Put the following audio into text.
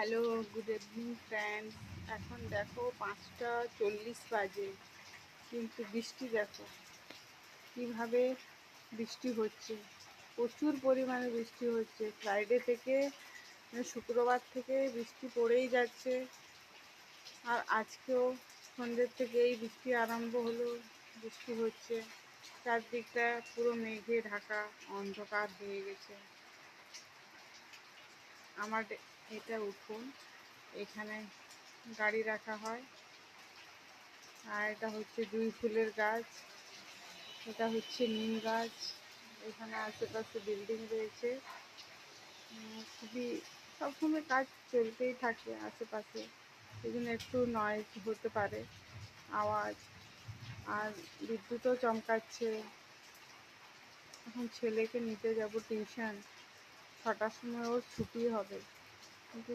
Hello, good evening friends. এখন দেখো 5টা 40 বাজে, কিন্তু বৃষ্টি দেখো কীভাবে বৃষ্টি হচ্ছে। প্রচুর পরিমাণে বৃষ্টি হচ্ছে। ফ্রাইডে থেকে শুক্রবার থেকে বৃষ্টি পড়েই যাচ্ছে। আর আজকেও সন্ধ্যের থেকেই বৃষ্টি আরম্ভ হলো, বৃষ্টি হচ্ছে। চারদিকটা পুরো মেঘে ঢাকা, অন্ধকার হয়ে গেছে। আমার এটা উঠোন, এখানে গাড়ি রাখা হয়। আর এটা হচ্ছে জুঁই ফুলের গাছ, এটা হচ্ছে নিম গাছ। এখানে আশেপাশে বিল্ডিং রয়েছে। খুবই সবসময় কাজ চলতেই থাকে আশেপাশে, এই জন্য একটু নয়েজ হতে পারে, আওয়াজ। আর বিদ্যুৎও চমকাচ্ছে। এখন ছেলেকে নিতে যাব টিউশন, 6টার সময় ওর ছুটি হবে, কিন্তু